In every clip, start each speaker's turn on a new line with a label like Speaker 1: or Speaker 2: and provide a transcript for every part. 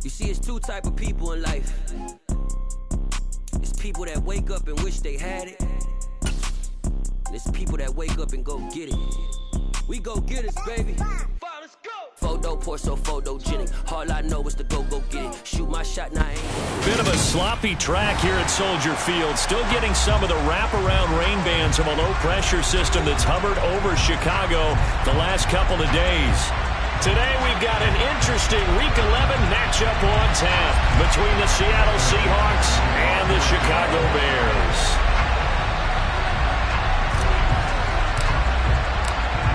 Speaker 1: You see, it's two type of people in life. It's people that wake up and wish they had it. And it's people that wake up and go get it. We go get it, baby. Let's go. Photo poor, so photogenic. All I know is to go get it. Shoot my shot, now I ain't.
Speaker 2: Bit of a sloppy track here at Soldier Field. Still getting some of the wraparound rain bands of a low-pressure system that's hovered over Chicago the last couple of days. Today we've got an interesting Week 11 matchup on tap between the Seattle Seahawks and the Chicago Bears.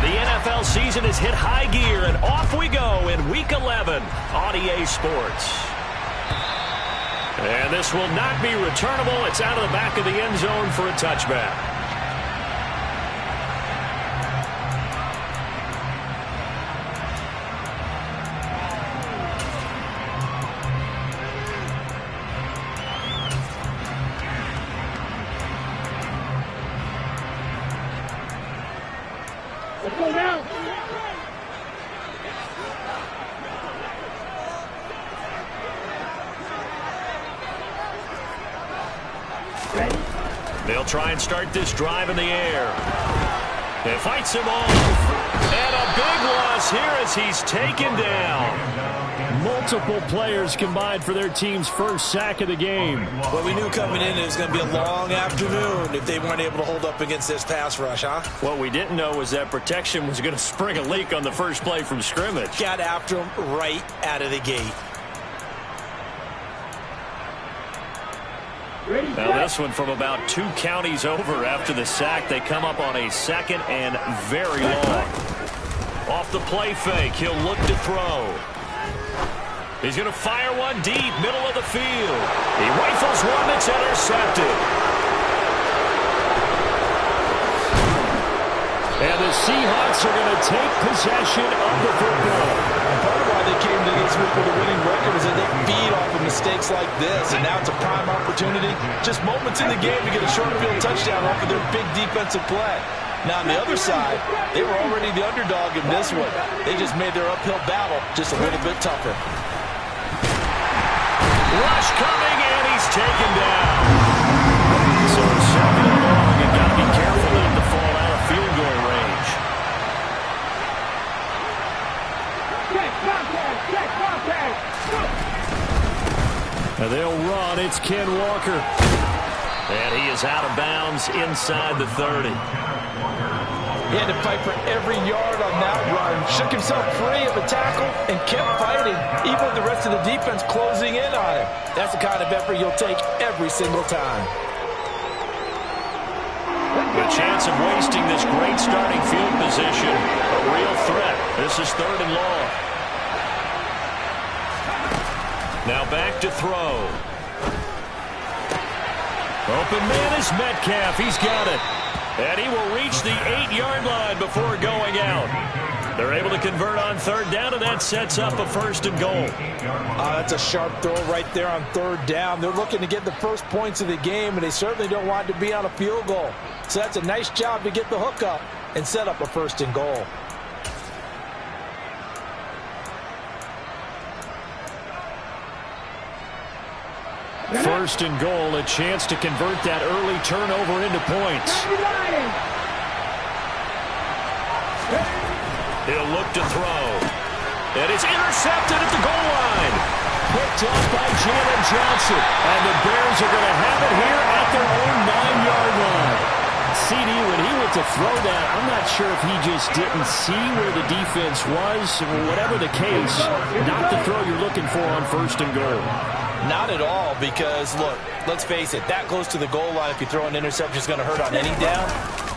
Speaker 2: The NFL season has hit high gear, and off we go in Week 11 on EA Sports. And this will not be returnable. It's out of the back of the end zone for a touchback.
Speaker 3: Let's go now. Ready?
Speaker 2: They'll try and start this drive in the air. It fights him off. And a big loss here as he's taken down. Multiple players combined for their team's first sack of the game.
Speaker 4: Well, we knew coming in it was going to be a long afternoon if they weren't able to hold up against this pass rush, huh?
Speaker 2: What we didn't know was that protection was going to spring a leak on the first play from scrimmage.
Speaker 4: Got after him right out of the gate.
Speaker 2: Now this one from about 2 counties over after the sack. They come up on a second and very long. Off the play fake, he'll look to throw. He's going to fire one deep, middle of the field. He rifles one that's intercepted. And the Seahawks are going to take possession of the football.
Speaker 4: Part of why they came to this week with a winning record is that they feed off of mistakes like this, and now it's a prime opportunity. Just moments in the game to get a short field touchdown off of their big defensive play. Now, on the other side, they were already the underdog in this one. They just made their uphill battle just a little bit tougher.
Speaker 2: Rush coming, and he's taken down. So second and long, you got to be careful not to fall out of field goal range. And they'll run. It's Ken Walker. And he is out of bounds inside the 30.
Speaker 4: He had to fight for every yard on that run. Shook himself free of the tackle and kept fighting, even with the rest of the defense closing in on him. That's the kind of effort you'll take every single time.
Speaker 2: The chance of wasting this great starting field position, a real threat. This is third and long. Now back to throw. Open man is Metcalf. He's got it. And he will reach the 8-yard line before going out. They're able to convert on third down, and that sets up a first and goal.
Speaker 4: That's a sharp throw right there on third down. They're looking to get the first points of the game, and they certainly don't want it to be on a field goal. So that's a nice job to get the hook up and set up a first and goal.
Speaker 2: First and goal, a chance to convert that early turnover into points. He'll look to throw. And it's intercepted at the goal line. Picked off by Jalen Johnson. And the Bears are going to have it here at their own 9-yard line. CD, when he went to throw that, I'm not sure if he just didn't see where the defense was. Whatever the case, not the throw you're looking for on first and goal.
Speaker 4: Not at all, because, look, let's face it, that close to the goal line, if you throw an interception, is going to hurt on any down.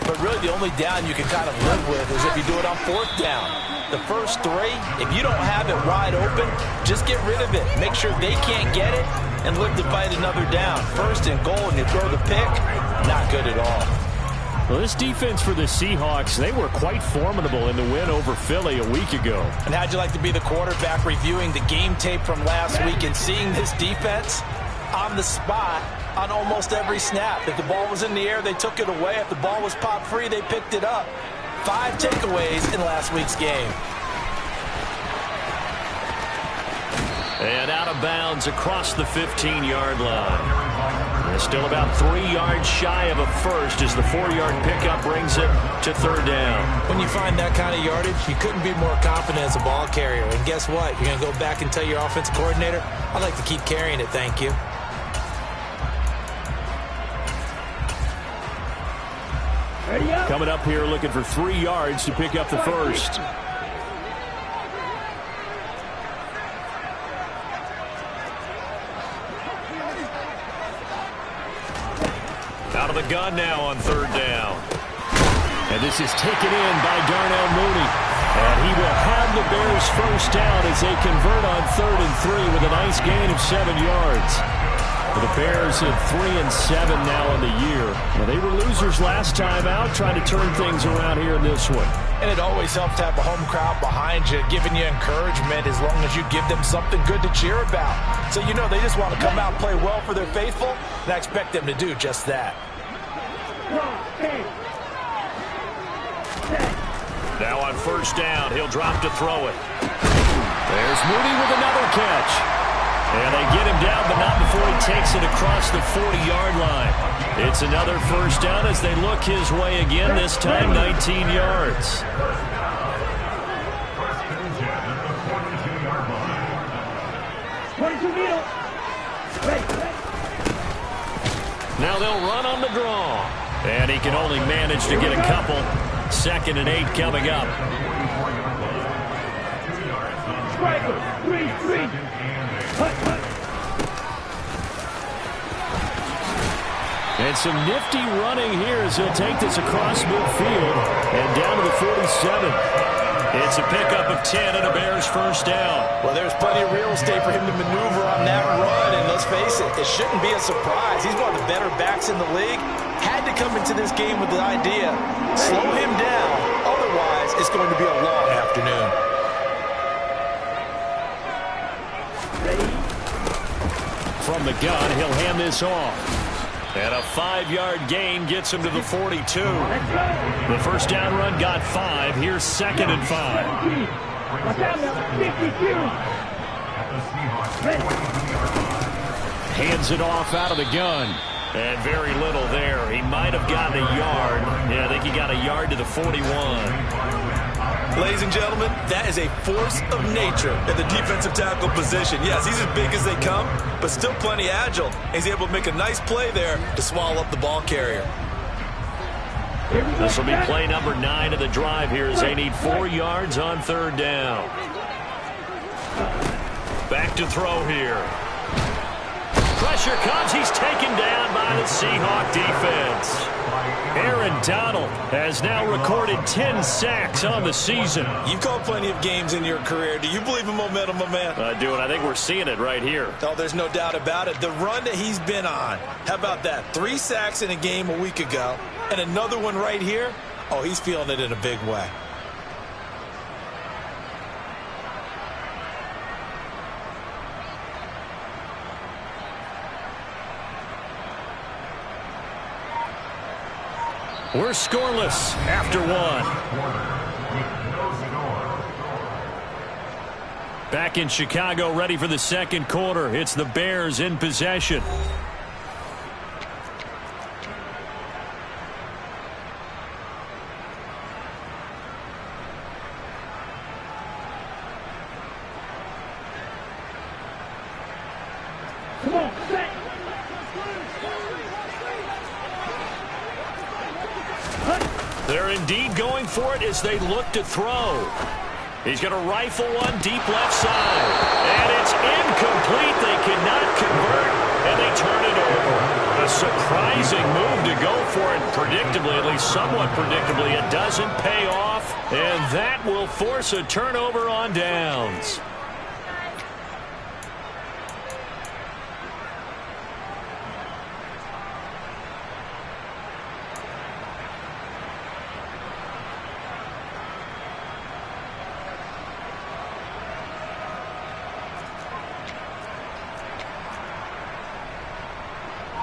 Speaker 4: But really, the only down you can kind of live with is if you do it on fourth down. The first three, if you don't have it wide open, just get rid of it. Make sure they can't get it and live to fight another down. First and goal, and you throw the pick, not good at all.
Speaker 2: Well, this defense for the Seahawks, they were quite formidable in the win over Philly a week ago.
Speaker 4: And how'd you like to be the quarterback reviewing the game tape from last week and seeing this defense on the spot on almost every snap? If the ball was in the air, they took it away. If the ball was popped free, they picked it up. 5 takeaways in last week's game.
Speaker 2: And out of bounds across the 15-yard line. And still about 3 yards shy of a first as the 4-yard pickup brings it to third down.
Speaker 4: When you find that kind of yardage, you couldn't be more confident as a ball carrier. And guess what? You're going to go back and tell your offensive coordinator, I'd like to keep carrying it, thank you.
Speaker 2: Coming up here looking for 3 yards to pick up the first. Out of the gun now on third down. And this is taken in by Darnell Mooney. And he will have the Bears first down as they convert on 3rd and 3 with a nice gain of 7 yards. The Bears at 3-7 now in the year. Now, they were losers last time out, trying to turn things around here in this one.
Speaker 4: And it always helps to have a home crowd behind you, giving you encouragement as long as you give them something good to cheer about. So you know they just want to come out and play well for their faithful, and I expect them to do just that.
Speaker 2: Now on first down, he'll drop to throw it. There's Mooney with another catch. And they get him down, but not before he takes it across the 40-yard line. It's another first down as they look his way again, this time 19 yards. Now they'll run on the draw. And he can only manage to get a couple. 2nd and 8 coming up. And some nifty running here as he'll take this across midfield and down to the 47. It's a pickup of 10 and a Bears first down.
Speaker 4: Well, there's plenty of real estate for him to maneuver on that run, and let's face it, it shouldn't be a surprise. He's one of the better backs in the league. Had to come into this game with the idea, slow him down, otherwise it's going to be a long afternoon.
Speaker 2: From the gun, he'll hand this off. And a 5-yard gain gets him to the 42. The first down run got 5. Here's 2nd and 5. Hands it off out of the gun. And very little there. He might have gotten a yard. Yeah, I think he got a yard to the 41.
Speaker 4: Ladies and gentlemen, that is a force of nature at the defensive tackle position. Yes, he's as big as they come, but still plenty agile. He's able to make a nice play there to swallow up the ball carrier.
Speaker 2: This will be play number 9 of the drive here as they need 4 yards on third down. Back to throw here. Pressure comes. He's taken down by the Seahawk defense. Aaron Donald has now recorded 10 sacks on the season.
Speaker 4: You've called plenty of games in your career. Do you believe in momentum, my man?
Speaker 2: I do, and I think we're seeing it right here.
Speaker 4: Oh, there's no doubt about it. The run that he's been on. How about that? 3 sacks in a game a week ago, and another one right here. Oh, he's feeling it in a big way.
Speaker 2: We're scoreless after 1. Back in Chicago, ready for the second quarter. It's the Bears in possession.
Speaker 3: Come on, set.
Speaker 2: They're indeed going for it as they look to throw. He's going to rifle one deep left side. And it's incomplete. They cannot convert, and they turn it over. A surprising move to go for it. Predictably, at least somewhat predictably, it doesn't pay off. And that will force a turnover on downs.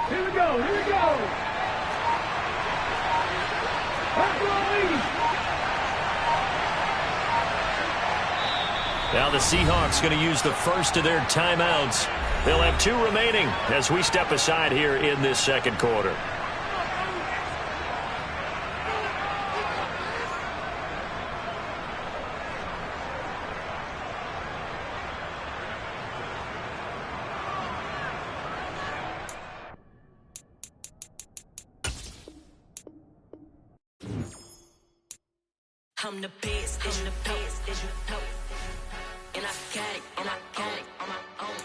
Speaker 3: Here we go, here we go.
Speaker 2: Now the Seahawks going to use the first of their timeouts. They'll have 2 remaining as we step aside here in this second quarter.
Speaker 5: I'm the best, I'm the best, as you know. And I got it, and I got it on my own.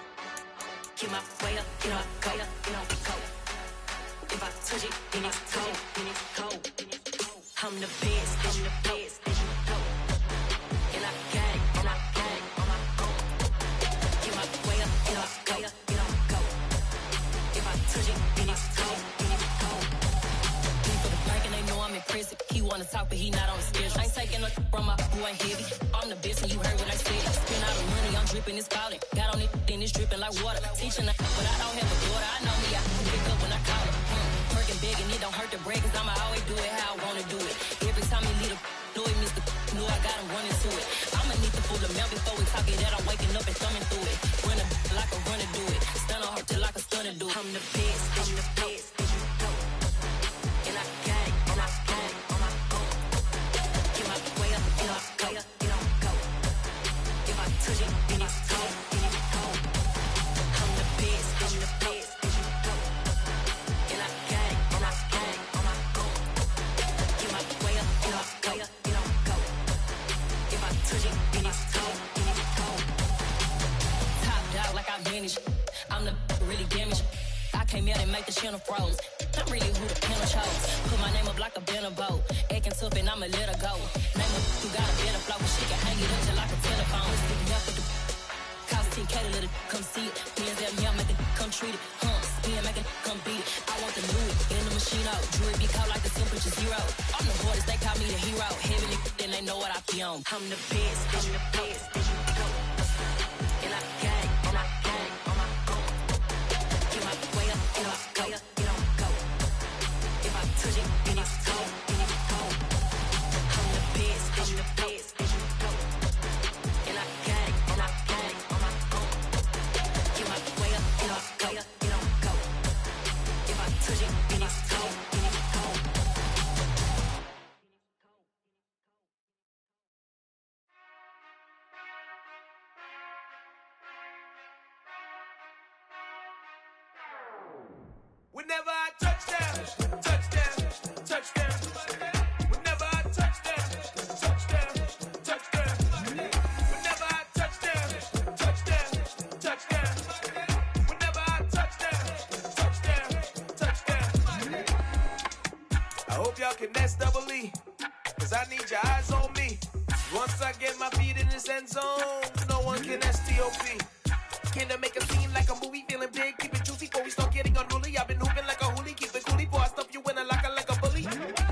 Speaker 5: Get my way up, get up, go, go. If I touch it, then it's cold, then it's cold. I'm the best, as you know. And I got it, and I got it on my own. Get my way up, get up, go. If I touch it, then it's cold, then it's cold. For the break and they know I'm impressive. He wanna talk, but he not on the schedule. I ain't taking no from my who ain't heavy. I'm the best and you heard what I said. Spend all the money, I'm dripping, it's falling. Got on it, then it's dripping like water. Teaching her, but I don't have a daughter. I know me, I can pick up when I call her. Working big and it don't hurt to break, cause I'ma always do it how I wanna do it. Every time he lead a do it, Mr. Knew I got him running to it. I'ma need to pull the mail before we talk it that I'm waking up and thumbing through it. Run a like a runner do it. Stun on her till like a stunner do it. I'm the best, I'm the best, as you know. And I got it, and I got it on my own. Get my way up, get up, go. If I touch it, then it's cold, then it's cold. I'm the best, as you know. And I got it, and I got it on my own. Get my way up, get up, go. If I touch it, then it's cold, then it's cold. Top dog like I vanished. I'm the really damaged. I came out and make the channel froze. I'm really who the panel chose. Put my name up like a banner boat. Acting tough and I'ma let her go. Name her who got a better flow. She can hang it up just like a telephone. Sticking up with the cost 10K to let it come see it. Hands at me, I make it come treat it. Spin, make it come beat it. I want the new in the machine out. Jewelry be cold like the temperature 0. I'm the hardest, they call me the hero. Heavenly, then they know what I be on. I'm the best, I'm the best, as you know. And I got it, and I got it on my own. Get my way up, get up, go. If I touch it, then it's cold, then it's cold. I'm the best, as you know. And I got it, and I got it on my own. Get my way up, get up, go. If I touch it, then it's cold, then it's cold.
Speaker 6: Whenever I touchdown, touchdown. Whenever I touchdown, touchdown. Whenever I touchdown, touchdown. Whenever I touchdown. I hope y'all can SWE, cause I need your eyes on me. Once I get my feet in this end zone, no one can STOP. Can I make a scene like a movie, feeling big, keep it juicy before we start getting unruly. I've been hooping like a hoolie, keep it coolie before I stuff you in a locker like a bully.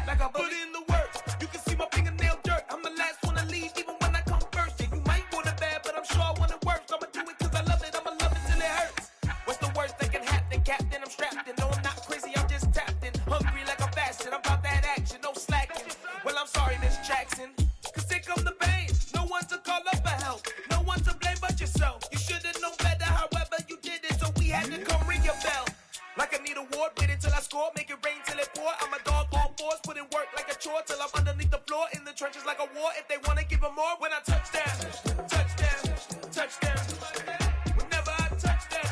Speaker 6: Like a bully. Put in the work, you can see my fingernail dirt. I'm the last one to leave, even when I come first. Yeah, you might want it bad, but I'm sure I want it worse. I'ma do it cause I love it, I'ma love it till it hurts. What's the worst that can happen, Captain? I'm strapped in, no I'm not crazy, I'm just tapped in. Hungry like a fashion, I'm about that action, no slacking. Well, I'm sorry, Miss Jackson, cause here come the pain. No one to call up for help, no one to blame but yourself. You should've known better, however you did it, so we had to come ring your bell. Like I need a ward, wait until I score, make it rain till it pour. I'm a dog on fours, put in work like a chore till I'm underneath the floor, in the trenches like a war. If they wanna give them more, when I touchdown. Whenever I touchdown.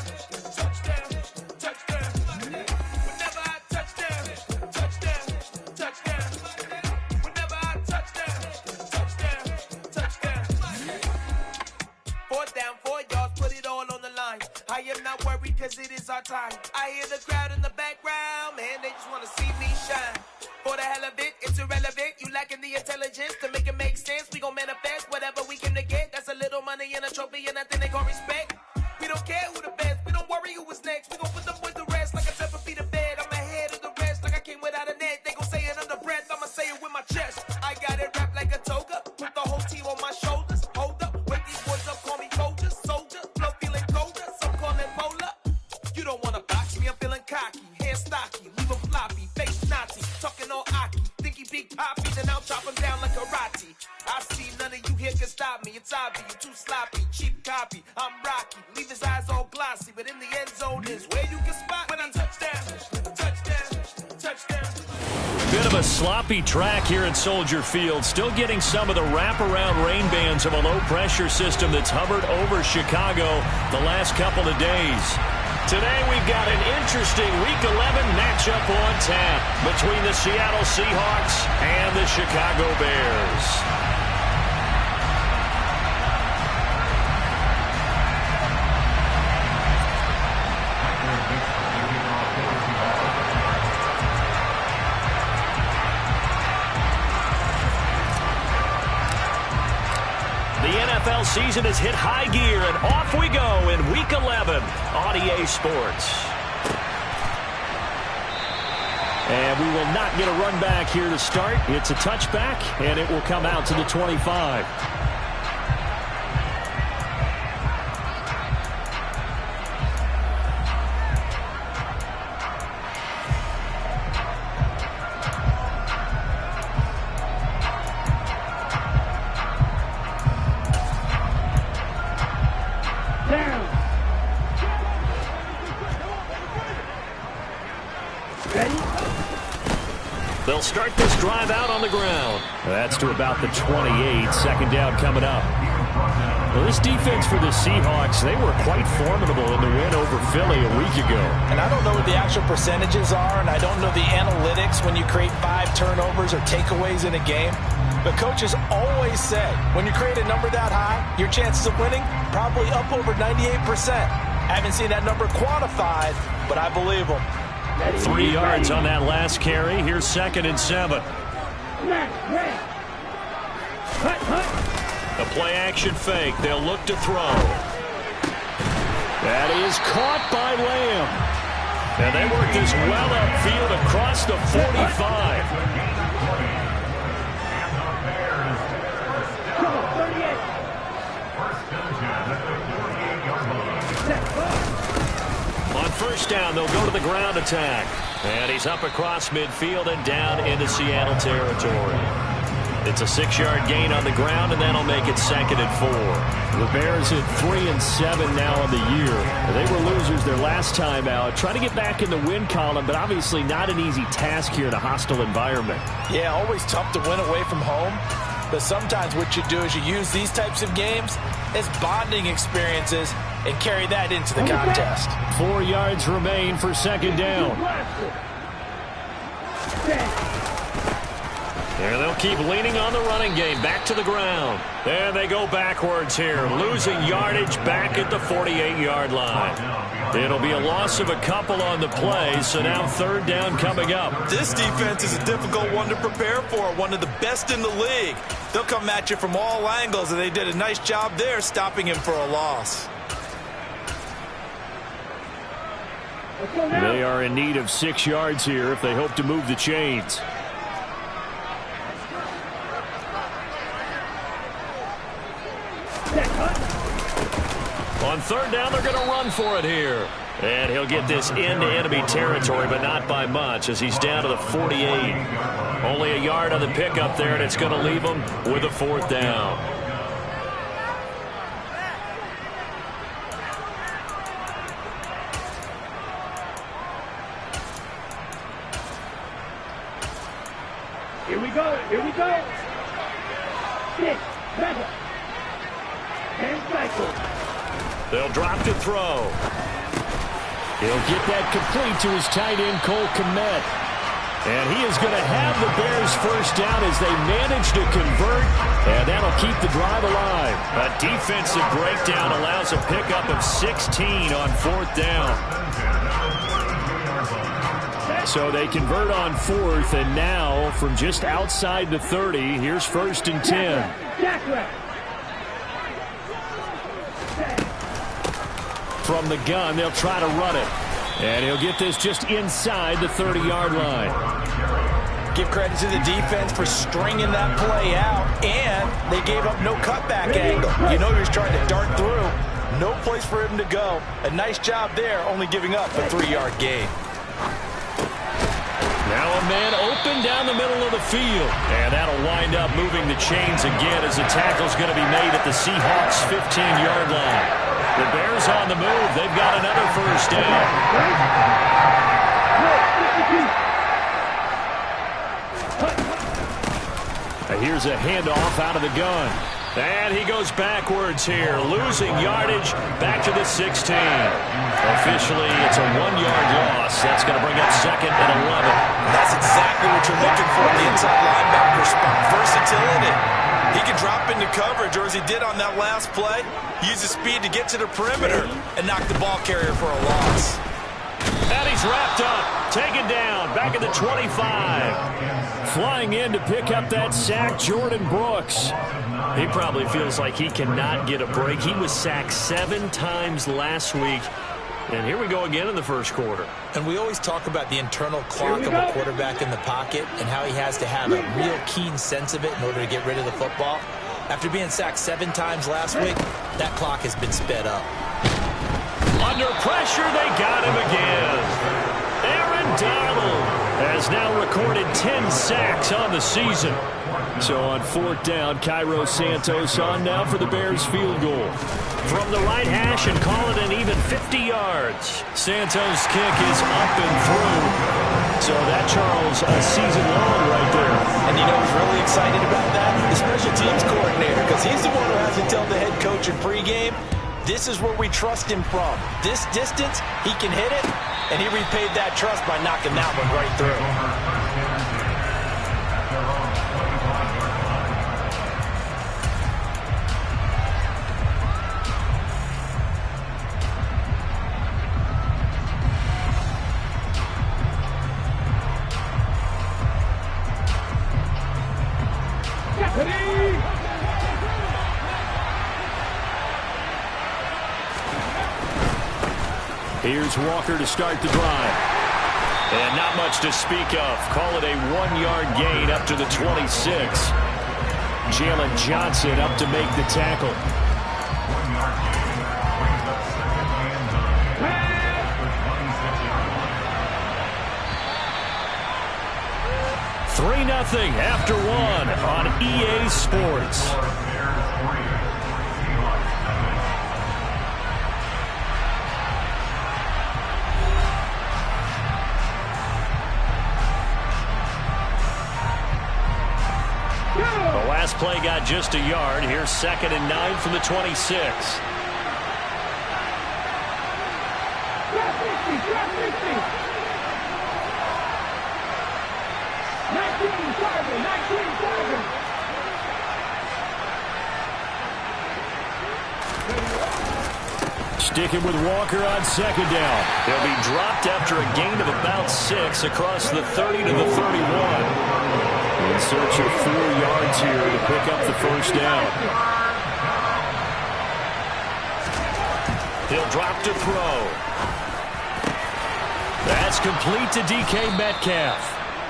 Speaker 6: Whenever I touchdown. Whenever I touchdown. 4th down, 4 yards, put it all on the line. I am not worried cause it is our time. I hear the crowd in the background, man, they just wanna see me shine. For the hell of it, it's irrelevant. You lacking the intelligence to make it make sense. We gon' manifest whatever we came to get. That's a little money and a trophy and nothing they gon' respect. We don't care who the best, we don't worry who was next. We gon' put them boys to rest like a 7 feet of bed. I'm ahead of the rest like I came without a net. They gon' say it under breath, I'ma say it with my chest. I got it wrapped like a toga, put the whole team on my shoulders. Hold up, wake these boys up, call me soldier, flow feeling colder, some call it polar. You don't wanna box me, I'm feeling cocky, hair stocky, leave 'em floppy, face Nazi, talking all aki, think he big poppy, then I'll chop him down like karate. I see none of you here can stop me, it's obvious, you too sloppy. sides all glossy, but in the end zone is where you can spot when I touchdown, touchdown, touchdown.
Speaker 2: Bit of a sloppy track here at Soldier Field. Still getting some of the wraparound rain bands of a low-pressure system that's hovered over Chicago the last couple of days. Today we've got an interesting Week 11 matchup on tap between the Seattle Seahawks and the Chicago Bears. NFL season has hit high gear, and off we go in Week 11 on EA Sports. And we will not get a run back here to start. It's a touchback, and it will come out to the 25. They'll start this drive out on the ground. That's to about the 28. Second down coming up. Well, this defense for the Seahawks, they were quite formidable in the win over Philly a week ago.
Speaker 4: And I don't know what the actual percentages are, and I don't know the analytics when you create 5 turnovers or takeaways in a game. But coaches always say, when you create a number that high, your chances of winning probably up over 98%. I haven't seen that number quantified, but I believe them.
Speaker 2: 3 yards on that last carry. Here's 2nd and 7. A play-action fake. They'll look to throw. That is caught by Lamb. And they work this well upfield across the 45. On first down, they'll go to the ground attack. And he's up across midfield and down into Seattle territory. It's a 6-yard gain on the ground, and that'll make it 2nd and 4. The Bears at 3-7 now on the year. They were losers their last time out. Trying to get back in the win column, but obviously not an easy task here in a hostile environment.
Speaker 4: Yeah, always tough to win away from home. But sometimes what you do is you use these types of games as bonding experiences and carry that into the contest.
Speaker 2: 4 yards remain for 2nd down. There they'll keep leaning on the running game. Back to the ground. And they go backwards here. Losing yardage back at the 48-yard line. It'll be a loss of a couple on the play, so now 3rd down coming up.
Speaker 7: This defense is a difficult one to prepare for, one of the best in the league. They'll come at you from all angles, and they did a nice job there stopping him for a loss.
Speaker 2: They are in need of 6 yards here if they hope to move the chains. On 3rd down, they're going to run for it here. And he'll get this into enemy territory, but not by much as he's down to the 48. Only a yard on the pickup there, and it's going to leave him with a 4th down.
Speaker 3: Here we go. Here we go. 6, 7. And cycle.
Speaker 2: They'll drop to throw. He'll get that complete to his tight end, Cole Kmet. And he is going to have the Bears first down as they manage to convert, and that'll keep the drive alive. A defensive breakdown allows a pickup of 16 on 4th down. So they convert on 4th, and now from just outside the 30, here's 1st and 10. From the gun, they'll try to run it. And he'll get this just inside the 30-yard line.
Speaker 4: Give credit to the defense for stringing that play out, and they gave up no cutback angle. You know he was trying to dart through. No place for him to go. A nice job there, only giving up a 3-yard gain.
Speaker 2: Now a man open down the middle of the field. And that'll wind up moving the chains again as the tackle's going to be made at the Seahawks' 15-yard line. The Bears on the move. They've got another first down. Here's a handoff out of the gun. And he goes backwards here, losing yardage back to the 16. Officially, it's a 1-yard loss. That's going to bring up second and 11.
Speaker 4: That's exactly what you're looking for in the inside linebacker spot. Versatility. He can drop into coverage, or as he did on that last play, use his speed to get to the perimeter and knock the ball carrier for a loss.
Speaker 2: And he's wrapped up, taken down, back at the 25. Flying in to pick up that sack, Jordan Brooks. He probably feels like he cannot get a break. He was sacked 7 times last week. And here we go again in the first quarter.
Speaker 4: And we always talk about the internal clock of a quarterback in the pocket and how he has to have a real keen sense of it in order to get rid of the football. After being sacked 7 times last week, that clock has been sped up.
Speaker 2: Under pressure, they got him again. Aaron Donald has now recorded 10 sacks on the season. So on 4th down, Cairo Santos on now for the Bears field goal. From the right hash and call it an even 50 yards. Santos' kick is up and through. So that, Charles, a season long right there.
Speaker 4: And you know who's really excited about that? The special teams coordinator, because he's the one who has to tell the head coach in pregame, this is where we trust him from. This distance, he can hit it, and he repaid that trust by knocking that one right through.
Speaker 2: Here's Walker to start the drive. And not much to speak of. Call it a 1-yard gain up to the 26. Jalen Johnson up to make the tackle. Three 3-0 after 1 on EA Sports. The last play got just a yard. Here's 2nd and 9 from the 26. Sticking with Walker on 2nd down. He'll be dropped after a gain of about 6 across the 30 to the 31. In search of 4 yards here to pick up the first down. He'll drop to throw. That's complete to DK Metcalf.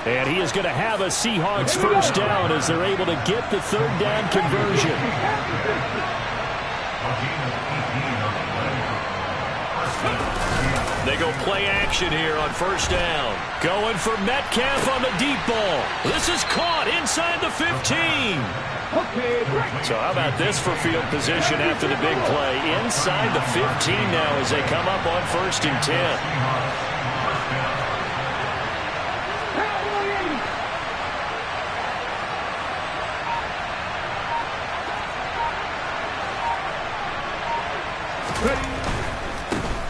Speaker 2: And he is going to have a Seahawks first down as they're able to get the 3rd down conversion. They go play action here on 1st down. Going for Metcalf on the deep ball. This is caught inside the 15. So how about this for field position after the big play? Inside the 15 now as they come up on 1st and 10.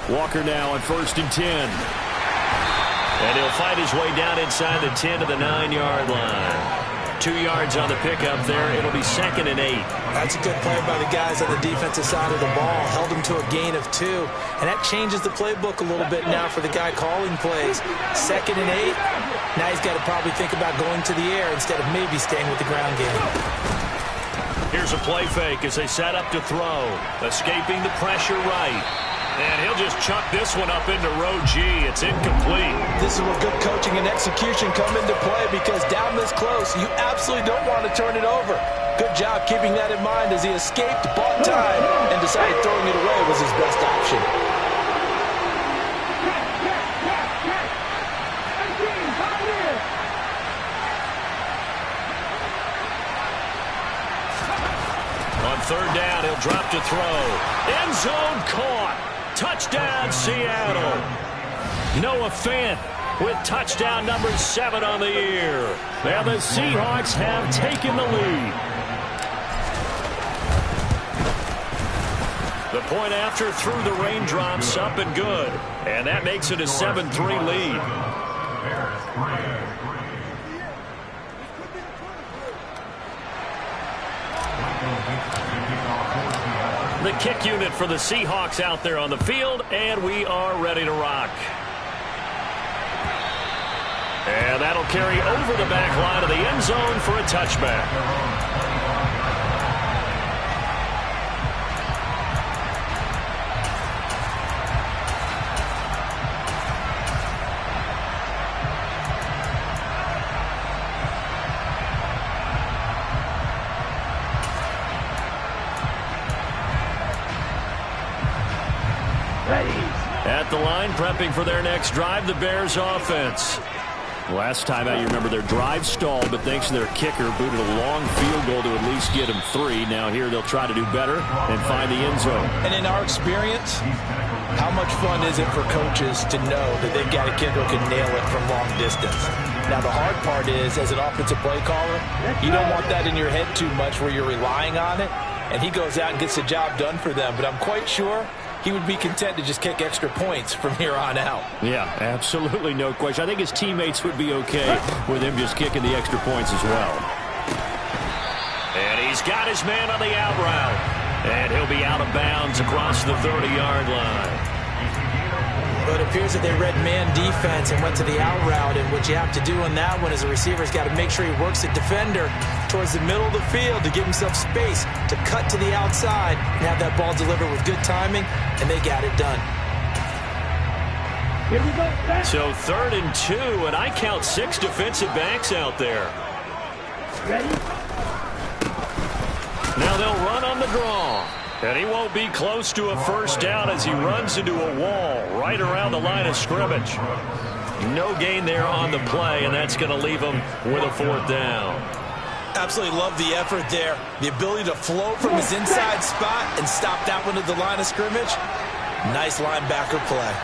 Speaker 2: Walker now on 1st and 10. And he'll fight his way down inside the 10 to the 9-yard line. 2 yards on the pickup there. It'll be 2nd and 8.
Speaker 4: That's a good play by the guys on the defensive side of the ball. Held him to a gain of 2. And that changes the playbook a little bit now for the guy calling plays. 2nd and 8. Now he's got to probably think about going to the air instead of maybe staying with the ground game.
Speaker 2: Here's a play fake as they set up to throw. Escaping the pressure right. And he'll just chuck this one up into row G. It's incomplete.
Speaker 4: This is where good coaching and execution come into play, because down this close, you absolutely don't want to turn it over. Good job keeping that in mind as he escaped, bought time, and decided throwing it away was his best option.
Speaker 2: On 3rd down, he'll drop to throw. End zone caught. Touchdown, Seattle. Noah Fant with touchdown number 7 on the year. Now the Seahawks have taken the lead. The point after threw the raindrops up and good. And that makes it a 7-3 lead. The kick unit for the Seahawks out there on the field, and we are ready to rock. And that'll carry over the back line of the end zone for a touchback. At the line, prepping for their next drive, the Bears offense. Last time out, you remember their drive stalled, but thanks to their kicker, booted a long field goal to at least get them 3. Now here they'll try to do better and find the end zone.
Speaker 4: And in our experience, how much fun is it for coaches to know that they've got a kicker who can nail it from long distance? Now the hard part is, as an offensive play caller, you don't want that in your head too much where you're relying on it, and he goes out and gets the job done for them. But I'm quite sure he would be content to just kick extra points from here on out.
Speaker 2: Yeah, absolutely no question. I think his teammates would be okay with him just kicking the extra points as well. And he's got his man on the out route. And he'll be out of bounds across the 30-yard line.
Speaker 8: But it appears that they read man defense and went to the out route. And what you have to do on that one is a receiver's got to make sure he works the defender towards the middle of the field to give himself space to cut to the outside and have that ball delivered with good timing, and they got it done.
Speaker 3: Here we go.
Speaker 2: So 3rd and 2, and I count 6 defensive backs out there.
Speaker 3: Ready?
Speaker 2: Now they'll run on the draw. And he won't be close to a first down as he runs into a wall right around the line of scrimmage. No gain there on the play, and that's going to leave him with a 4th down.
Speaker 4: Absolutely love the effort there. The ability to float from his inside spot and stop that one at the line of scrimmage. Nice linebacker play.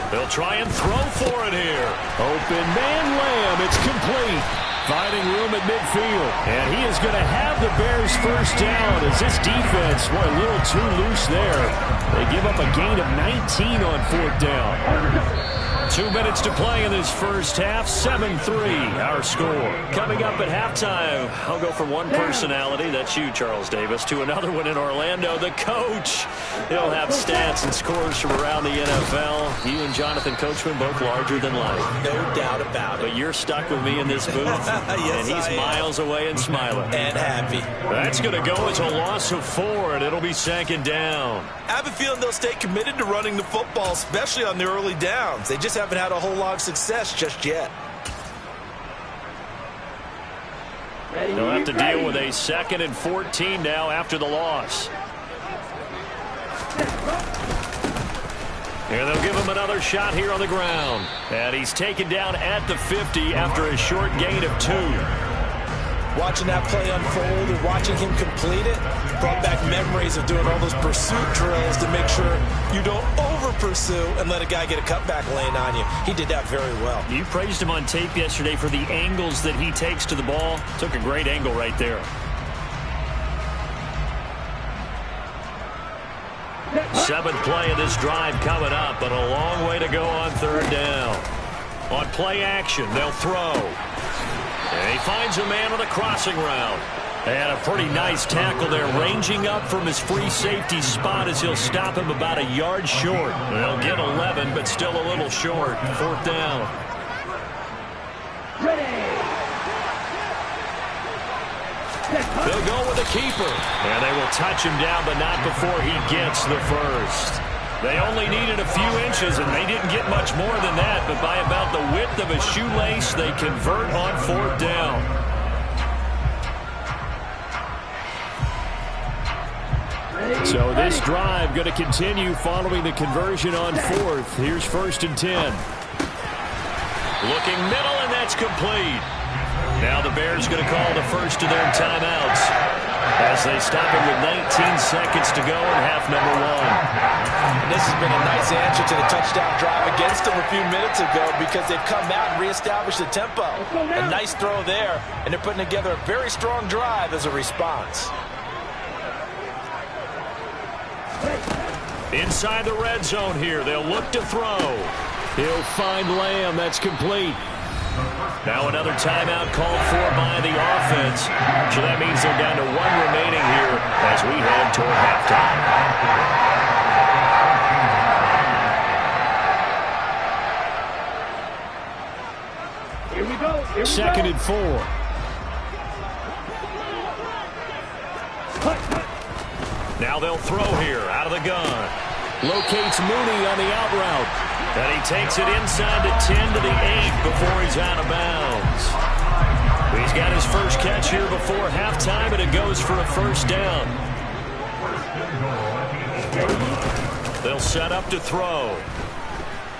Speaker 2: They'll try and throw for it here. Open man Lamb. It's complete. Finding room at midfield. And he is going to have the Bears first down as this defense, boy, a little too loose there. They give up a gain of 19 on 4th down. 2 minutes to play in this first half. 7-3 our score. Coming up at halftime, I'll go from one personality, that's you, Charles Davis, to another one in Orlando, the coach. He'll have stats and scores from around the NFL. You and Jonathan Coachman both larger than life.
Speaker 4: No doubt about it.
Speaker 2: But you're stuck with me in this booth,
Speaker 4: yes,
Speaker 2: and he's miles away and smiling.
Speaker 4: And happy.
Speaker 2: That's going to go as a loss of 4, and it'll be 2nd down.
Speaker 7: I have a feeling they'll stay committed to running the football, especially on the early downs. They just haven't had a whole lot of success just yet.
Speaker 2: They'll have to deal with a 2nd and 14 now after the loss. And they'll give him another shot here on the ground. And he's taken down at the 50 after a short gain of 2.
Speaker 4: Watching that play unfold and watching him complete it brought back memories of doing all those pursuit drills to make sure you don't over-pursue and let a guy get a cutback lane on you. He did that very well.
Speaker 2: You praised him on tape yesterday for the angles that he takes to the ball. Took a great angle right there. 7th play of this drive coming up, but a long way to go on 3rd down. On play action, they'll throw. And he finds a man on the crossing route. And a pretty nice tackle there, ranging up from his free safety spot as he'll stop him about a yard short. They'll get 11, but still a little short. 4th down. They'll go with the keeper. And they will touch him down, but not before he gets the first. They only needed a few inches, and they didn't get much more than that, but by about the width of a shoelace, they convert on 4th down. So this drive going to continue following the conversion on 4th. Here's 1st and 10. Looking middle, and that's complete. Now the Bears going to call the first of their timeouts as they stop it with 19 seconds to go in half number 1.
Speaker 8: And this has been a nice answer to the touchdown drive against them a few minutes ago because they've come out and reestablished the tempo. A nice throw there, and they're putting together a very strong drive as a response.
Speaker 2: Inside the red zone here, they'll look to throw. He'll find Lamb. That's complete. Now another timeout called for by the offense. So that means they're down to 1 remaining here as we head toward halftime.
Speaker 3: Here we go. Here we
Speaker 2: Second
Speaker 3: go.
Speaker 2: and 4. Now they'll throw here out of the gun. Locates Mooney on the out route. And he takes it inside the 10 to the 8 before he's out of bounds. He's got his first catch here before halftime, and it goes for a first down. They'll set up to throw.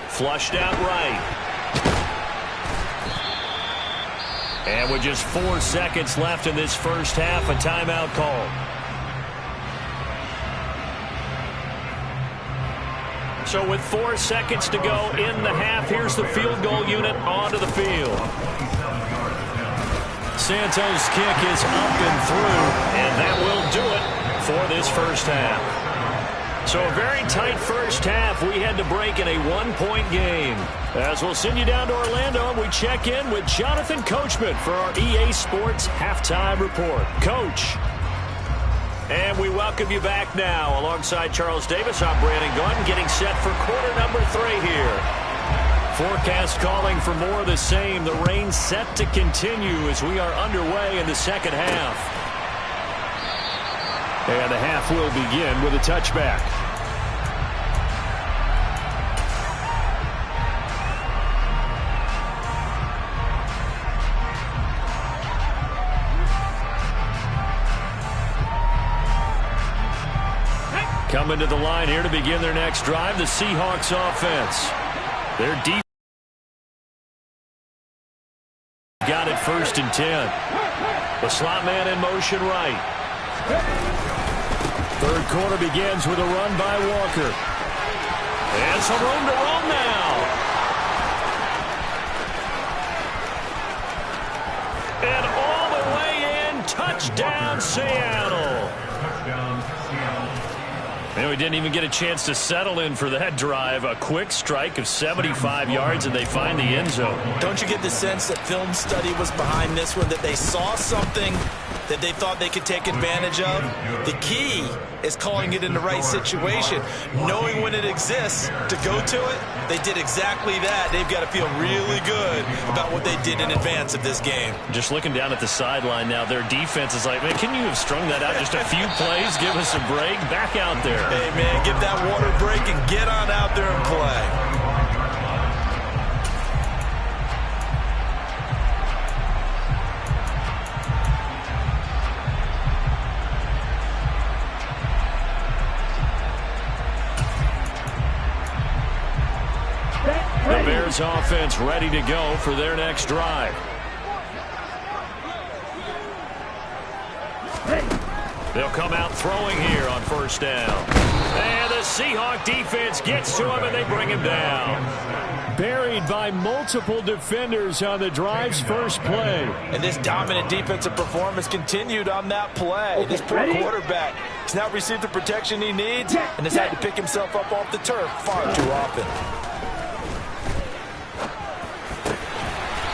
Speaker 2: Flushed out right. And with just 4 seconds left in this first half, a timeout call. So with 4 seconds to go in the half, here's the field goal unit onto the field. Santos' kick is up and through, and that will do it for this first half. So a very tight first half. We had to break in a 1-point game. As we'll send you down to Orlando, and we check in with Jonathan Coachman for our EA Sports Halftime Report. Coach. And we welcome you back now. Alongside Charles Davis, I'm Brandon Gaudin, getting set for quarter number 3 here. Forecast calling for more of the same. The rain set to continue as we are underway in the second half. And the half will begin with a touchback. Coming to the line here to begin their next drive, the Seahawks offense. Their defense got it 1st and 10. The slot man in motion right. Third quarter begins with a run by Walker. And some room to roam now. And all the way in, touchdown Seattle. And we didn't even get a chance to settle in for that drive. A quick strike of 75 yards, and they find the end zone.
Speaker 8: Don't you get the sense that film study was behind this one, that they saw something that they thought they could take advantage of? The key is calling it in the right situation. Knowing when it exists to go to it, they did exactly that. They've got to feel really good about what they did in advance of this game.
Speaker 2: Just looking down at the sideline now, their defense is like, man, can you have strung that out just a few plays? Give us a break. Back out there.
Speaker 8: Hey, man, give that water break and get on out there and play.
Speaker 2: The Bears offense ready to go for their next drive. They'll come out throwing here on first down. And the Seahawk defense gets to him, and they bring him down. Buried by multiple defenders on the drive's first play.
Speaker 8: And this dominant defensive performance continued on that play. This poor quarterback has now received the protection he needs and has had to pick himself up off the turf far too often.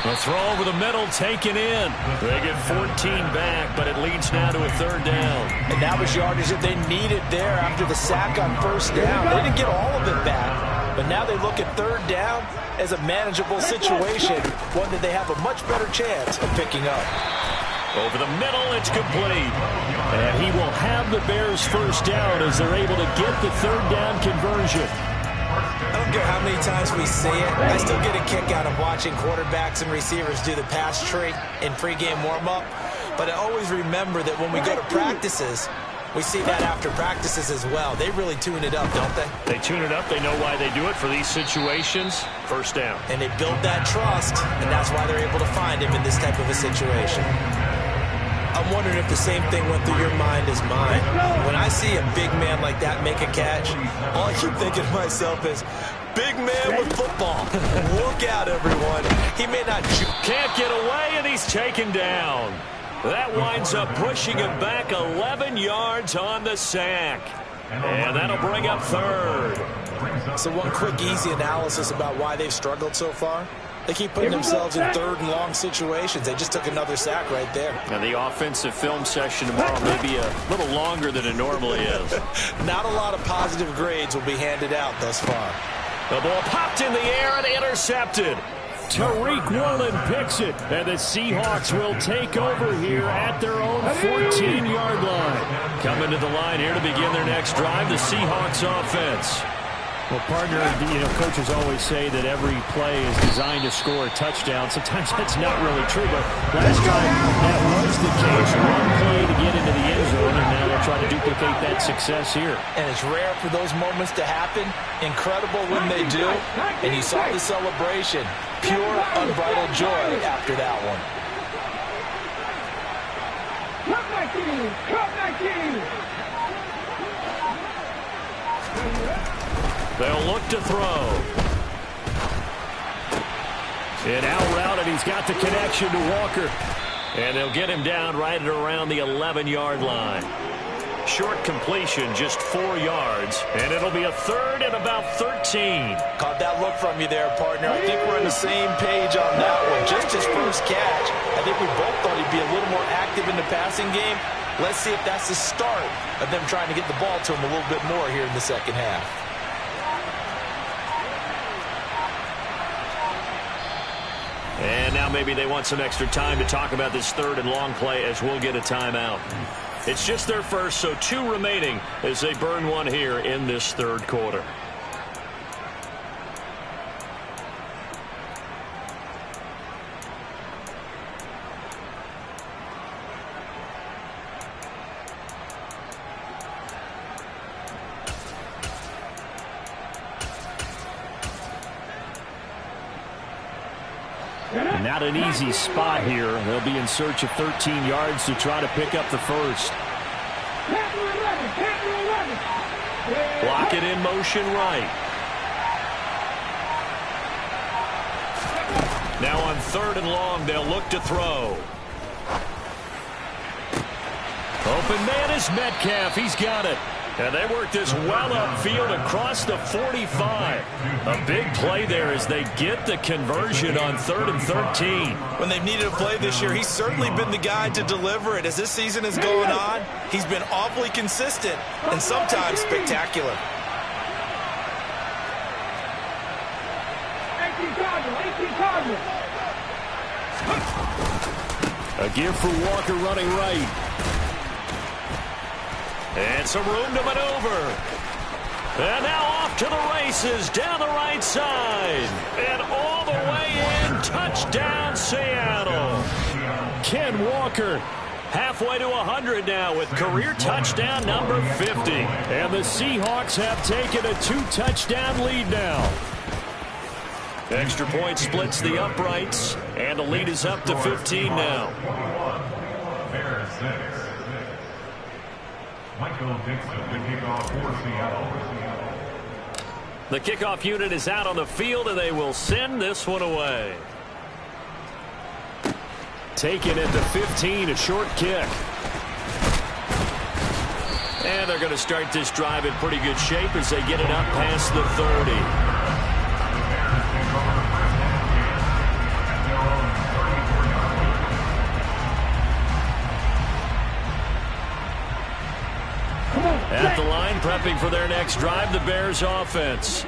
Speaker 2: The throw over the middle taken in. They get 14 back, but it leads now to a third down.
Speaker 8: And that was yardage that they needed there after the sack on first down. They didn't get all of it back, but now they look at third down as a manageable situation, one that they have a much better chance of picking up.
Speaker 2: Over the middle, it's complete. And he will have the Bears first down as they're able to get the third down conversion.
Speaker 8: I don't care how many times we see it. I still get a kick out of watching quarterbacks and receivers do the pass tree in pregame warm-up. But I always remember that when we go to practices, We see that after practices as well. They really tune it up, don't they?
Speaker 2: They tune it up. They know why they do it for these situations. First down.
Speaker 8: And they build that trust, and that's why they're able to find him in this type of a situation. I'm wondering if the same thing went through your mind as mine. When I see a big man like that make a catch, all I keep thinking to myself is, big man with football. Look out, everyone. He may not...
Speaker 2: Can't get away, and he's taken down. That winds up pushing him back 11 yards on the sack. And that'll bring up third.
Speaker 8: So one quick, easy analysis about why they've struggled so far. They keep putting themselves in third and long situations. They just took another sack right there.
Speaker 2: Now the offensive film session tomorrow may be a little longer than it normally is.
Speaker 8: Not a lot of positive grades will be handed out thus far.
Speaker 2: The ball popped in the air and intercepted. Tariq Woolen picks it, and the Seahawks will take over here at their own 14-yard line. Coming to the line here to begin their next drive, the Seahawks offense.
Speaker 9: Well, partner, coaches always say that every play is designed to score a touchdown. Sometimes that's not really true, but last time that was the case. One play to get into the end zone, and now they'll try to duplicate that success here.
Speaker 8: And it's rare for those moments to happen. Incredible when they do. And you saw the celebration. Pure, unbridled joy after that one.
Speaker 3: Come back in! Come back in!
Speaker 2: They'll look to throw. An out route, and he's got the connection to Walker. And they'll get him down right at around the 11-yard line. Short completion, just 4 yards. And it'll be a third and about 13.
Speaker 8: Caught that look from you there, partner. I think we're on the same page on that one. Just his first catch. I think we both thought he'd be a little more active in the passing game. Let's see if that's the start of them trying to get the ball to him a little bit more here in the second half.
Speaker 2: And now maybe they want some extra time to talk about this third and long play as we'll get a timeout. It's just their first, so 2 remaining as they burn one here in this third quarter.
Speaker 9: Not an easy spot here. They'll be in search of 13 yards to try to pick up the first.
Speaker 2: Block it in motion right. Now on third and long, they'll look to throw. Open man is Metcalf. He's got it. And they work this well upfield across the 45. A big play there as they get the conversion on 3rd and 13.
Speaker 8: When they've needed a play this year, he's certainly been the guy to deliver it. As this season has gone on, he's been awfully consistent and sometimes spectacular.
Speaker 2: A give for Walker running right. And some room to maneuver. And now off to the races down the right side. And all the way in. Touchdown, Seattle. Ken Walker halfway to 100 now with career touchdown number 50. And the Seahawks have taken a 2-touchdown lead now. Extra point splits the uprights. And the lead is up to 15 now. The kickoff unit is out on the field, and they will send this one away. Taken at the 15, a short kick. And they're going to start this drive in pretty good shape as they get it up past the 30. At the line, prepping for their next drive, the Bears offense.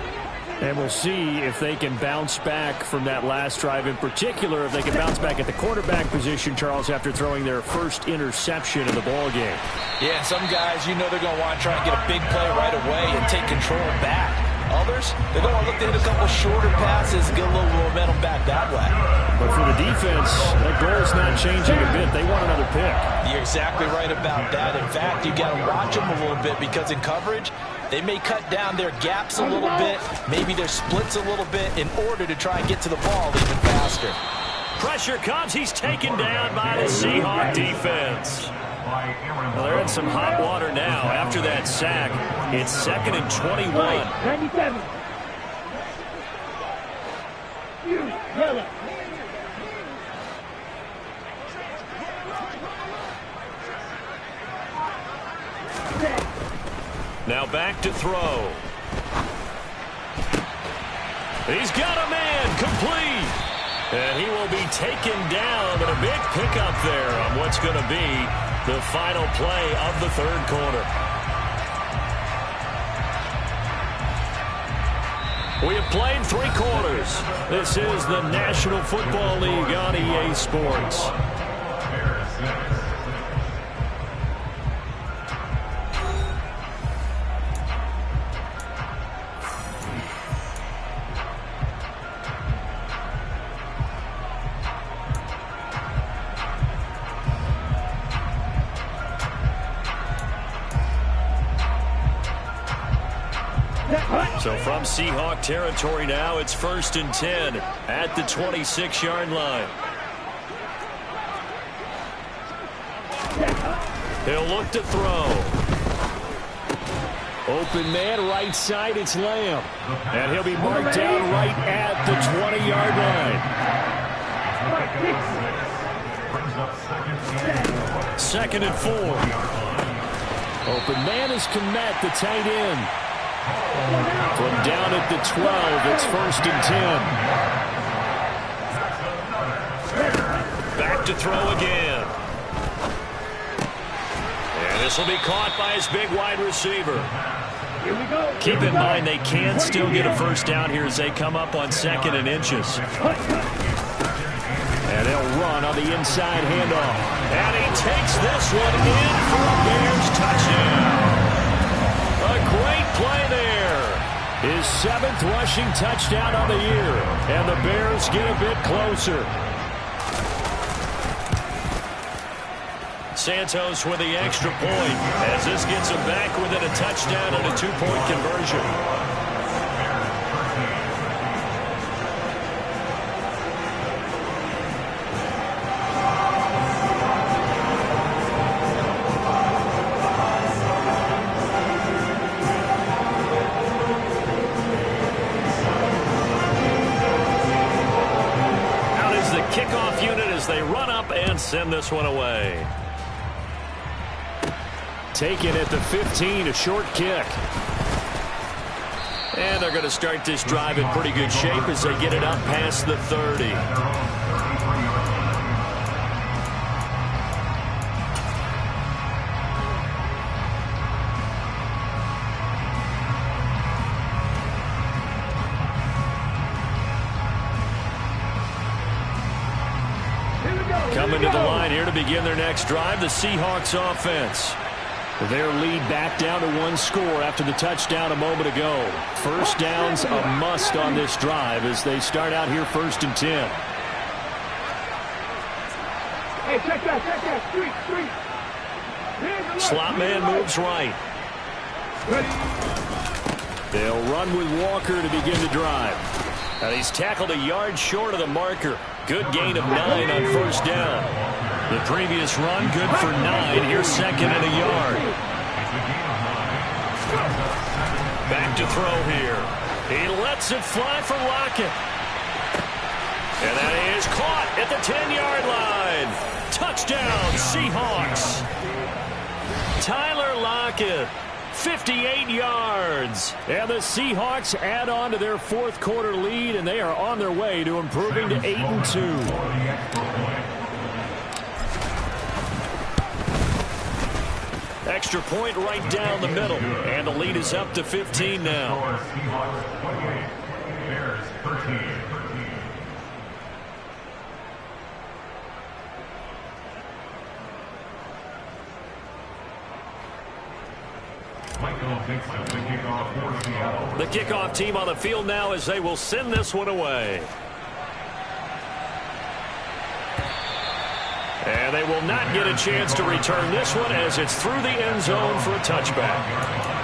Speaker 9: And we'll see if they can bounce back from that last drive. In particular, if they can bounce back at the quarterback position, Charles, after throwing their first interception of the ball game.
Speaker 8: Yeah, some guys, they're going to want to try and get a big play right away and take control back.
Speaker 4: Others, they're going to look to hit a couple shorter passes and get a little momentum back that way.
Speaker 9: But for the defense, that goal's not changing a bit. They want another pick.
Speaker 4: You're exactly right about that. In fact, you got to watch them a little bit because in coverage, they may cut down their gaps a little bit, maybe their splits a little bit in order to try and get to the ball even faster.
Speaker 2: Pressure comes. He's taken down by the Seahawk defense. Well, they're in some hot water now after that sack. It's 2nd and 21.
Speaker 3: 97.
Speaker 2: Now back to throw. He's got a man complete. And he will be taken down, but a big pickup there on what's going to be the final play of the 3rd quarter. We have played 3 quarters. This is the National Football League on EA Sports. So from Seahawk territory now, it's 1st and 10 at the 26-yard line. He'll look to throw. Open man, right side, it's Lamb. And he'll be marked down right at the 20-yard line. 2nd and 4. Open man is Kmet, the tight end. From down at the 12, it's 1st and 10. Back to throw again. And this will be caught by his big wide receiver. Keep in mind they can still get a first down here as they come up on 2nd and inches. And they'll run on the inside handoff. And he takes this one in for a Bears touchdown. A great play there. His 7th rushing touchdown on the year. And the Bears get a bit closer. Santos with the extra point as this gets him back within a touchdown and a 2-point conversion. Kickoff unit as they run up and send this one away. Taken at the 15, a short kick. And they're going to start this drive in pretty good shape as they get it up past the 30. Coming to the line here to begin their next drive, the Seahawks offense. Their lead back down to 1 score after the touchdown a moment ago. First down's a must on this drive as they start out here 1st and 10.
Speaker 3: Hey, check that.
Speaker 2: Slot man moves right. They'll run with Walker to begin the drive. Now he's tackled a yard short of the marker. Good gain of 9 on first down. The previous run, good for 9. Here's 2nd and a yard. Back to throw here. He lets it fly for Lockett. And that is caught at the 10-yard line. Touchdown, Seahawks. Tyler Lockett, 58 yards. And the Seahawks add on to their 4th quarter lead, and they are on their way to improving to 8-2. Extra point right down the middle, and the lead is up to 15 now. The kickoff team on the field now as they will send this one away. And they will not get a chance to return this one as it's through the end zone for a touchback.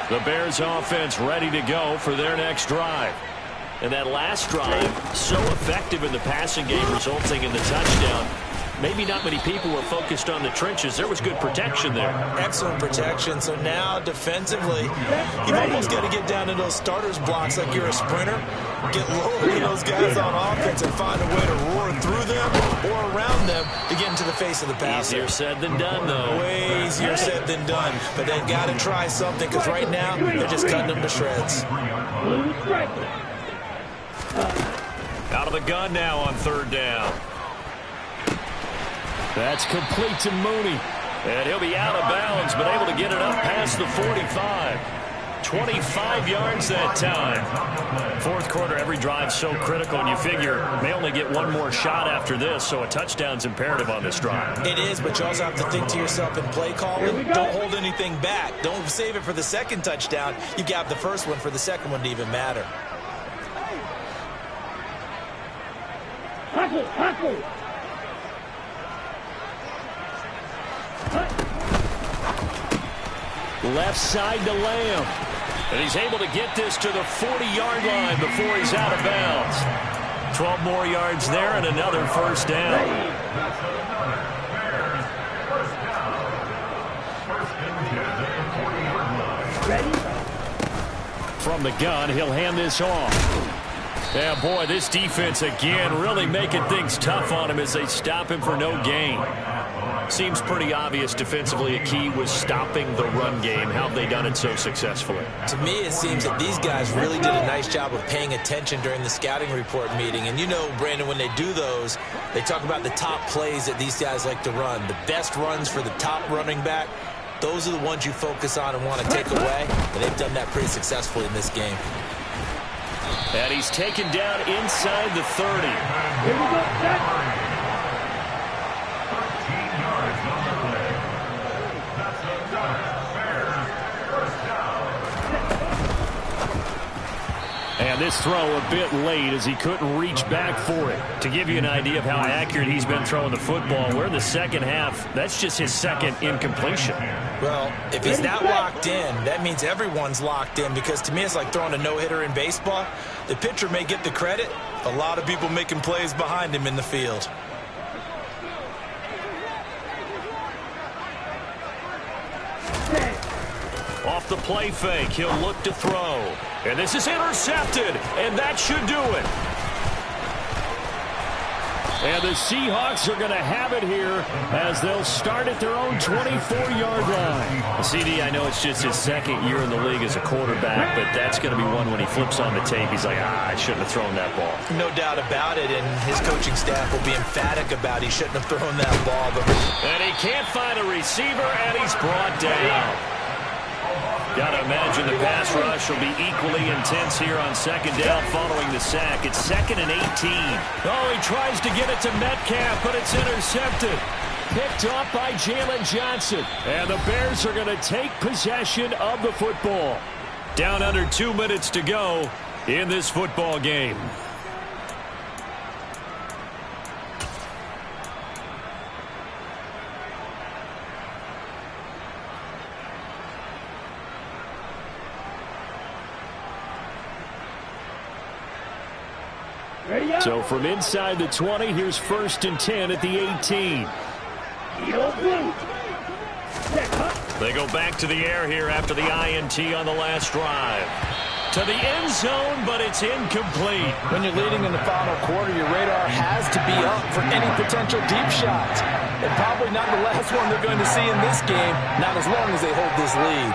Speaker 2: The Bears offense ready to go for their next drive. And that last drive, so effective in the passing game, resulting in the touchdown. Maybe not many people were focused on the trenches. There was good protection there.
Speaker 8: Excellent protection. So now defensively, you've almost got to get down to those starters blocks like you're a sprinter. Get lower than those guys on offense and find a way to roar through them or around them to get into the face of the passer.
Speaker 2: Easier said than done, though.
Speaker 8: Way easier said than done. But they've got to try something because right now they're just cutting them to shreds.
Speaker 2: Out of the gun now on third down. That's complete to Mooney. And he'll be out of bounds, but able to get it up past the 45. 25 yards that time. Fourth quarter, every drive so critical, and you figure may only get one more shot after this, so a touchdown's imperative on this drive.
Speaker 8: It is, but you also have to think to yourself in play calling, don't hold anything back. Don't save it for the second touchdown. You got the first one for the second one to even matter.
Speaker 3: Hustle.
Speaker 2: Left side to Lamb. And he's able to get this to the 40-yard line before he's out of bounds. 12 more yards there and another first down. From the gun, he'll hand this off. Yeah, boy, this defense again really making things tough on him as they stop him for no gain. Seems pretty obvious defensively a key was stopping the run game. How have they done it so successfully?
Speaker 8: To me, it seems that these guys really did a nice job of paying attention during the scouting report meeting. And you know, Brandon, when they do those, they talk about the top plays that these guys like to run. The best runs for the top running back, those are the ones you focus on and want to take away. And they've done that pretty successfully in this game.
Speaker 2: And he's taken down inside the 30.
Speaker 3: Here we go, set.
Speaker 2: And this throw a bit late as he couldn't reach back for it. To give you an idea of how accurate he's been throwing the football, we're in the second half. That's just his second incompletion.
Speaker 8: Well, if he's not locked in, that means everyone's locked in, because to me it's like throwing a no-hitter in baseball. The pitcher may get the credit. A lot of people making plays behind him in the field.
Speaker 2: Off the play fake, he'll look to throw. And this is intercepted, and that should do it. And the Seahawks are going to have it here as they'll start at their own 24-yard line. CD, I know it's just his second year in the league as a quarterback, but that's going to be one when he flips on the tape. He's like, I shouldn't have thrown that ball.
Speaker 8: No doubt about it, and his coaching staff will be emphatic about he shouldn't have thrown that ball.
Speaker 2: And he can't find a receiver, and he's brought down. Got to imagine the pass rush will be equally intense here on second down following the sack. It's 2nd and 18. Oh, he tries to get it to Metcalf, but it's intercepted. Picked off by Jalen Johnson. And the Bears are going to take possession of the football. Down under 2 minutes to go in this football game. So from inside the 20, here's 1st and 10 at the 18. They go back to the air here after the INT on the last drive. To the end zone, but it's incomplete.
Speaker 8: When you're leading in the final quarter, your radar has to be up for any potential deep shots. And probably not the last one they're going to see in this game, not as long as they hold this lead.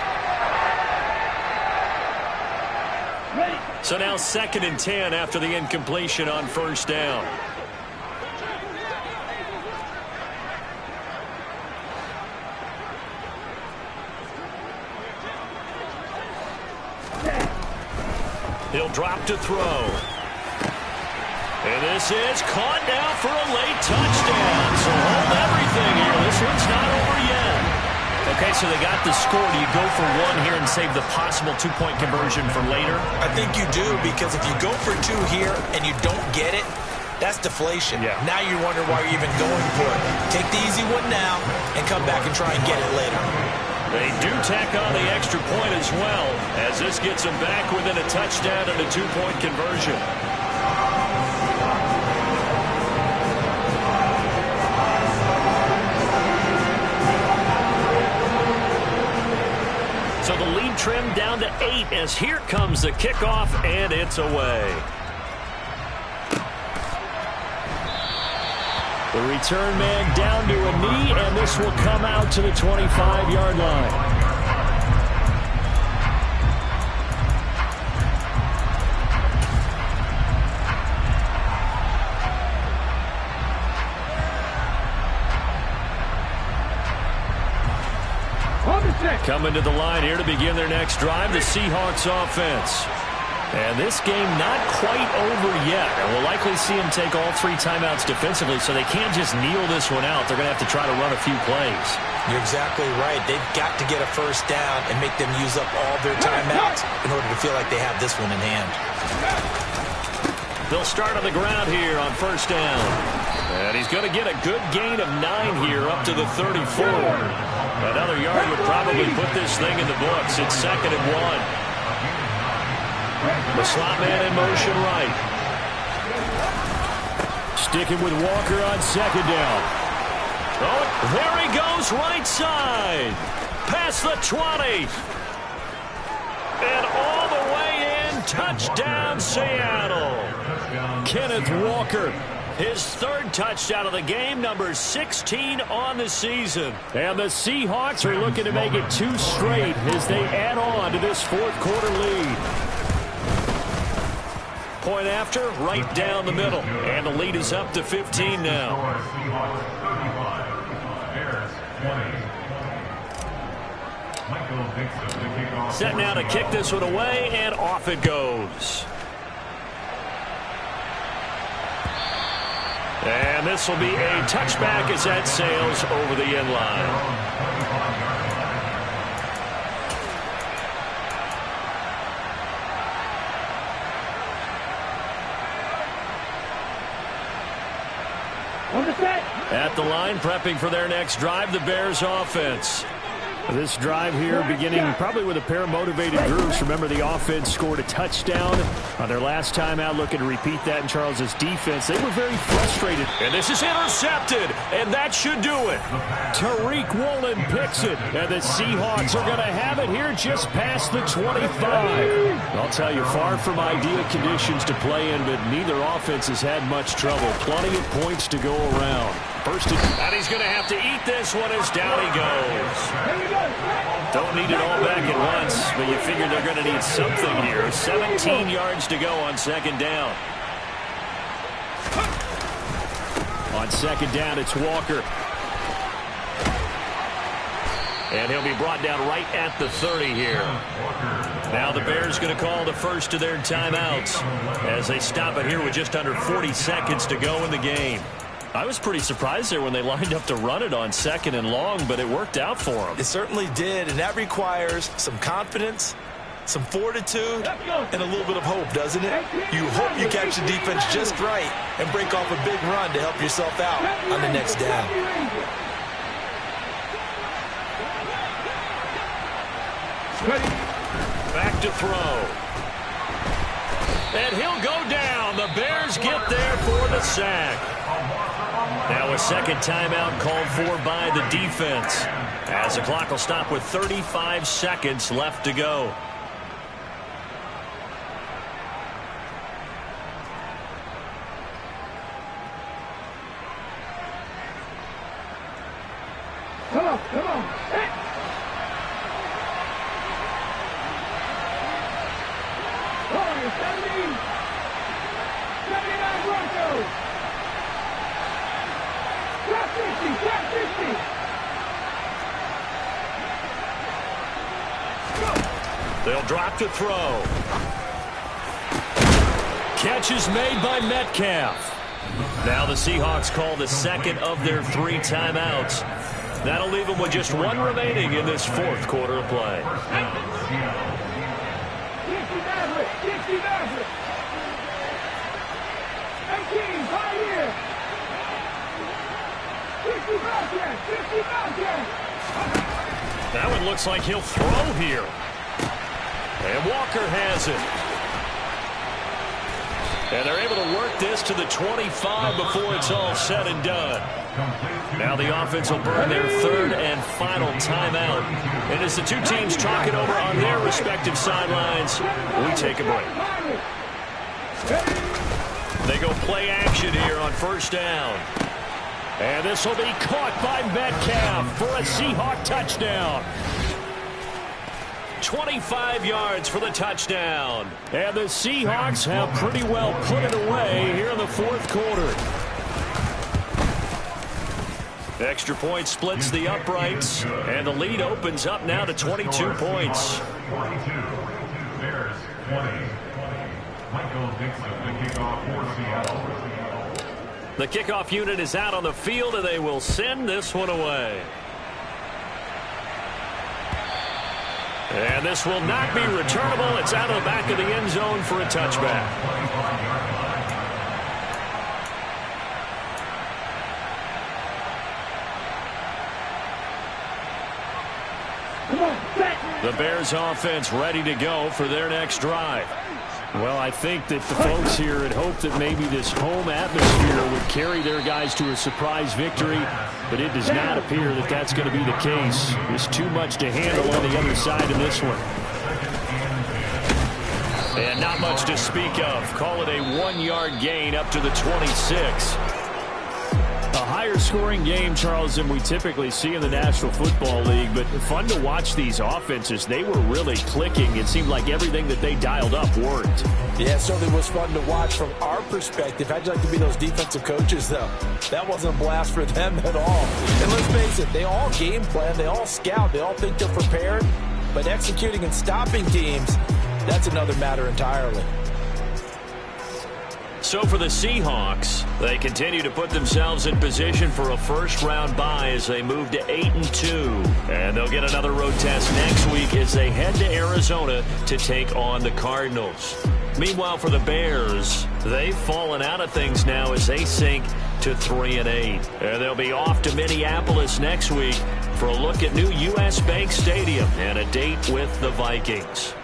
Speaker 2: So now 2nd and 10 after the incompletion on 1st down. He'll drop to throw. And this is caught now for a late touchdown. So hold everything here. This one's not over yet.
Speaker 9: Okay, so they got the score. Do you go for one here and save the possible two-point conversion for later?
Speaker 8: I think you do, because if you go for two here and you don't get it, that's deflation.
Speaker 9: Yeah.
Speaker 8: Now you wonder why you're even going for it. Take the easy one now and come back and try and get it later.
Speaker 2: They do tack on the extra point as well, as this gets them back within a touchdown and a two-point conversion. So the lead trimmed down to 8 as here comes the kickoff, and it's away. The return man down to a knee, and this will come out to the 25-yard line. Coming to the line here to begin their next drive, the Seahawks offense. And this game not quite over yet. And we'll likely see them take all 3 timeouts defensively, so they can't just kneel this one out. They're going to have to try to run a few plays.
Speaker 8: You're exactly right. They've got to get a first down and make them use up all their timeouts in order to feel like they have this one in hand.
Speaker 2: They'll start on the ground here on first down. And he's going to get a good gain of 9 here up to the 34. Another yard would probably put this thing in the books. It's 2nd and 1. The slot man in motion right.
Speaker 9: Sticking with Walker on 2nd down.
Speaker 2: Oh, there he goes right side. Past the 20. And all the way in. Touchdown, Seattle. Kenneth Walker. His 3rd touchdown of the game, number 16 on the season.
Speaker 9: And the Seahawks are looking to make it 2 straight as they add on to this 4th quarter lead.
Speaker 2: Point after, right down the middle. And the lead is up to 15 now. Set now to kick this one away, and off it goes. And this will be a touchback as that sails over the end line. At the line, prepping for their next drive, the Bears offense.
Speaker 9: This drive here beginning probably with a pair of motivated groups. Remember, the offense scored a touchdown on their last time out, looking to repeat that in Charles's defense. They were very frustrated.
Speaker 2: And this is intercepted, and that should do it.
Speaker 9: Tariq Woolen picks it, and the Seahawks are going to have it here just past the 25. I'll tell you, far from ideal conditions to play in, but neither offense has had much trouble. Plenty of points to go around.
Speaker 2: And he's going to have to eat this one as down he goes. Don't need it all back at once, but you figure they're going to need something here. 17 yards to go on 2nd down.
Speaker 9: On 2nd down, it's Walker.
Speaker 2: And he'll be brought down right at the 30 here. Now the Bears going to call the first of their timeouts as they stop it here with just under 40 seconds to go in the game. I was pretty surprised there when they lined up to run it on 2nd and long, but it worked out for them.
Speaker 8: It certainly did, and that requires some confidence, some fortitude, and a little bit of hope, doesn't it? You hope you catch the defense just right and break off a big run to help yourself out on the next down.
Speaker 2: Back to throw. And he'll go down. The Bears get there for the sack. Now a 2nd timeout called for by the defense, as the clock will stop with 35 seconds left to go.
Speaker 3: Come on, come on. Oh, you're 79 Broncos. Top 50, top 50.
Speaker 2: They'll drop to throw.
Speaker 9: catch is made by Metcalf. Now the Seahawks call the second of their 3 timeouts. That'll leave them with just 1 remaining in this 4th quarter of play. That one looks like he'll throw here. And Walker has it. And they're able to work this to the 25 before it's all said and done. Now the offense will burn their 3rd and final timeout. And as the 2 teams talk it over on their respective sidelines, we take a break. They go play action here on 1st down. And this will be caught by Metcalf for a Seahawk touchdown. 25 yards for the touchdown. And the Seahawks have pretty well put it away here in the 4th quarter. Extra point splits the uprights, and the lead opens up now to 22 points.
Speaker 10: 22. Bears 20. Michael Dixon, the kickoff for Seattle.
Speaker 9: The kickoff unit is out on the field, and they will send this one away. And this will not be returnable. It's out of the back of the end zone for a touchback. The Bears offense ready to go for their next drive. Well, I think that the folks here had hoped that maybe this home atmosphere would carry their guys to a surprise victory, but it does not appear that that's going to be the case. There's too much to handle on the other side of this one. And not much to speak of. Call it a 1-yard gain up to the 26. A higher scoring game, Charles, than we typically see in the National Football League, but fun to watch these offenses. They were really clicking. It seemed like everything that they dialed up worked.
Speaker 8: Yeah, it certainly was fun to watch from our perspective. How'd you like to be those defensive coaches, though? That wasn't a blast for them at all. And let's face it, they all game plan, they all scout, they all think they're prepared, but executing and stopping teams, that's another matter entirely.
Speaker 9: So for the Seahawks, they continue to put themselves in position for a first-round bye as they move to 8-2. And they'll get another road test next week as they head to Arizona to take on the Cardinals. Meanwhile, for the Bears, they've fallen out of things now as they sink to 3-8. And they'll be off to Minneapolis next week for a look at new U.S. Bank Stadium and a date with the Vikings.